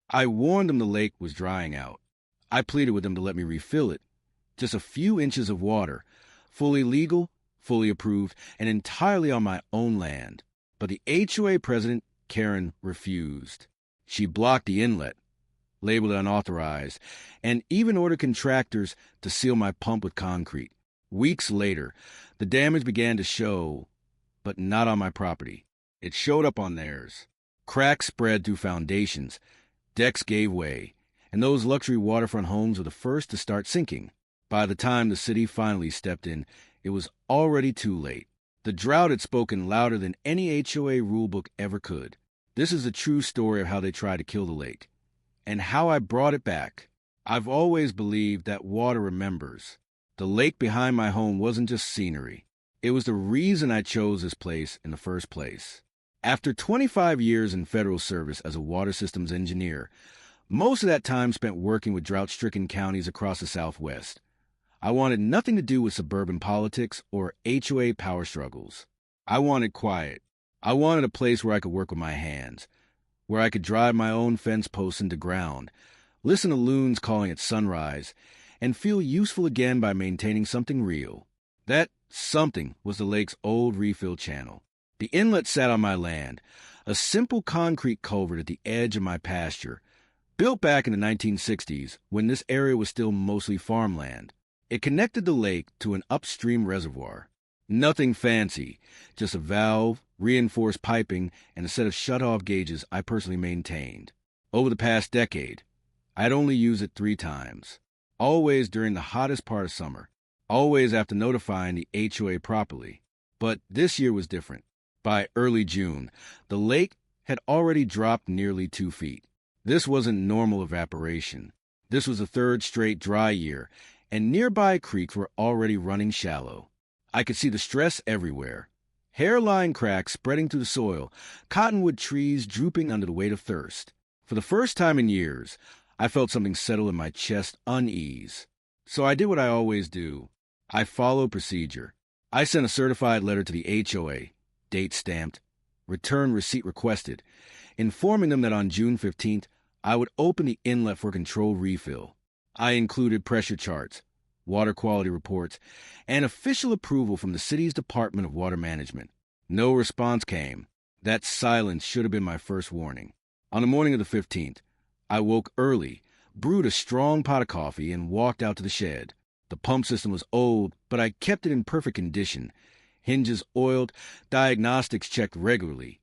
I warned them the lake was drying out. I pleaded with them to let me refill it. Just a few inches of water, fully legal, fully approved, and entirely on my own land. But the HOA president, Karen, refused. She blocked the inlet, labeled it unauthorized, and even ordered contractors to seal my pump with concrete. Weeks later, the damage began to show, but not on my property. It showed up on theirs. Cracks spread through foundations, decks gave way, and those luxury waterfront homes were the first to start sinking. By the time the city finally stepped in, it was already too late. The drought had spoken louder than any HOA rulebook ever could. This is a true story of how they tried to kill the lake, and how I brought it back. I've always believed that water remembers. The lake behind my home wasn't just scenery. It was the reason I chose this place in the first place. After 25 years in federal service as a water systems engineer, most of that time spent working with drought-stricken counties across the Southwest, I wanted nothing to do with suburban politics or HOA power struggles. I wanted quiet. I wanted a place where I could work with my hands, where I could drive my own fence posts into ground, listen to loons calling at sunrise, and feel useful again by maintaining something real. That something was the lake's old refill channel. The inlet sat on my land, a simple concrete culvert at the edge of my pasture, built back in the 1960s when this area was still mostly farmland. It connected the lake to an upstream reservoir. Nothing fancy, just a valve, reinforced piping, and a set of shut-off gauges I personally maintained. Over the past decade, I'd only used it 3 times, always during the hottest part of summer, always after notifying the HOA properly. But this year was different. By early June, the lake had already dropped nearly 2 feet. This wasn't normal evaporation. This was the 3rd straight dry year, and nearby creeks were already running shallow. I could see the stress everywhere. Hairline cracks spreading through the soil, cottonwood trees drooping under the weight of thirst. For the first time in years, I felt something settle in my chest, unease. So I did what I always do. I followed procedure. I sent a certified letter to the HOA, date stamped, return receipt requested, informing them that on June 15th, I would open the inlet for controlled refill. I included pressure charts, water quality reports, and official approval from the city's Department of Water Management. No response came. That silence should have been my first warning. On the morning of the 15th, I woke early, brewed a strong pot of coffee, and walked out to the shed. The pump system was old, but I kept it in perfect condition. Hinges oiled, diagnostics checked regularly.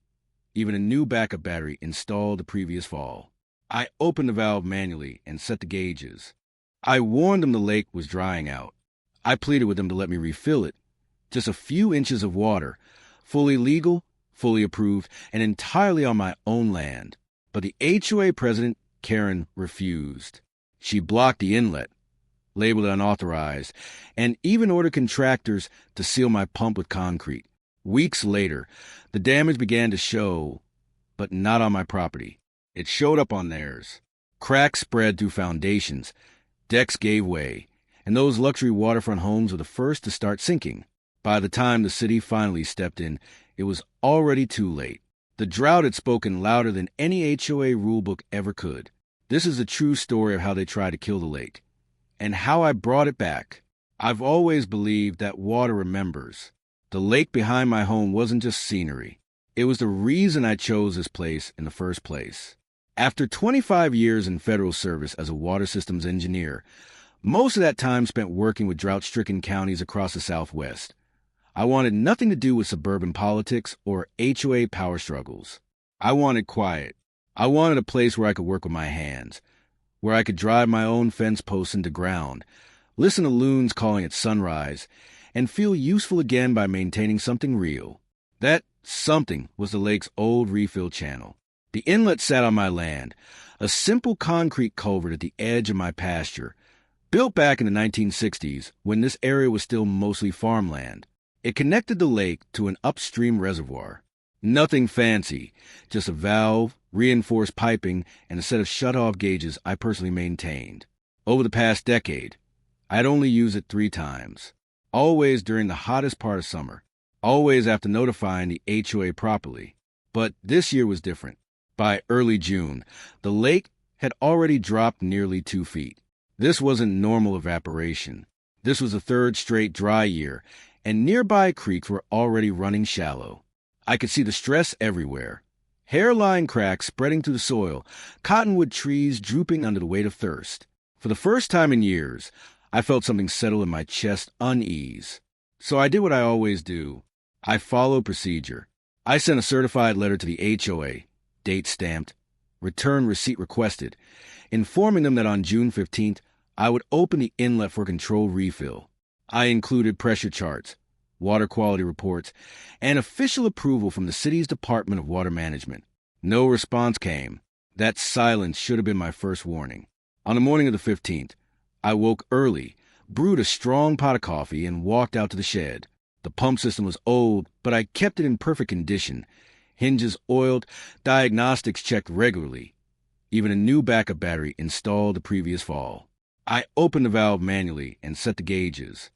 Even a new backup battery installed the previous fall. I opened the valve manually and set the gauges. I warned them the lake was drying out. I pleaded with them to let me refill it. Just a few inches of water, fully legal, fully approved, and entirely on my own land. But the HOA president, Karen, refused. She blocked the inlet, labeled it unauthorized, and even ordered contractors to seal my pump with concrete. Weeks later, the damage began to show, but not on my property. It showed up on theirs. Cracks spread through foundations, decks gave way, and those luxury waterfront homes were the first to start sinking. By the time the city finally stepped in, it was already too late. The drought had spoken louder than any HOA rulebook ever could. This is a true story of how they tried to kill the lake, and how I brought it back. I've always believed that water remembers. The lake behind my home wasn't just scenery. It was the reason I chose this place in the first place. After 25 years in federal service as a water systems engineer, most of that time spent working with drought-stricken counties across the Southwest, I wanted nothing to do with suburban politics or HOA power struggles. I wanted quiet. I wanted a place where I could work with my hands, where I could drive my own fence posts into ground, listen to loons calling at sunrise, and feel useful again by maintaining something real. That something was the lake's old refill channel. The inlet sat on my land, a simple concrete culvert at the edge of my pasture, built back in the 1960s when this area was still mostly farmland. It connected the lake to an upstream reservoir. Nothing fancy, just a valve, reinforced piping, and a set of shut-off gauges I personally maintained. Over the past decade, I'd only used it 3 times, always during the hottest part of summer, always after notifying the HOA properly. But this year was different. By early June, the lake had already dropped nearly 2 feet. This wasn't normal evaporation. This was the third straight dry year, and nearby creeks were already running shallow. I could see the stress everywhere. Hairline cracks spreading through the soil, cottonwood trees drooping under the weight of thirst. For the first time in years, I felt something settle in my chest, unease. So I did what I always do. I followed procedure. I sent a certified letter to the HOA, date stamped, return receipt requested, informing them that on June 15th, I would open the inlet for controlled refill. I included pressure charts, water quality reports, and official approval from the city's Department of Water Management. No response came. That silence should have been my first warning. On the morning of the 15th, I woke early, brewed a strong pot of coffee, and walked out to the shed. The pump system was old, but I kept it in perfect condition. Hinges oiled, diagnostics checked regularly. Even a new backup battery installed the previous fall. I opened the valve manually and set the gauges.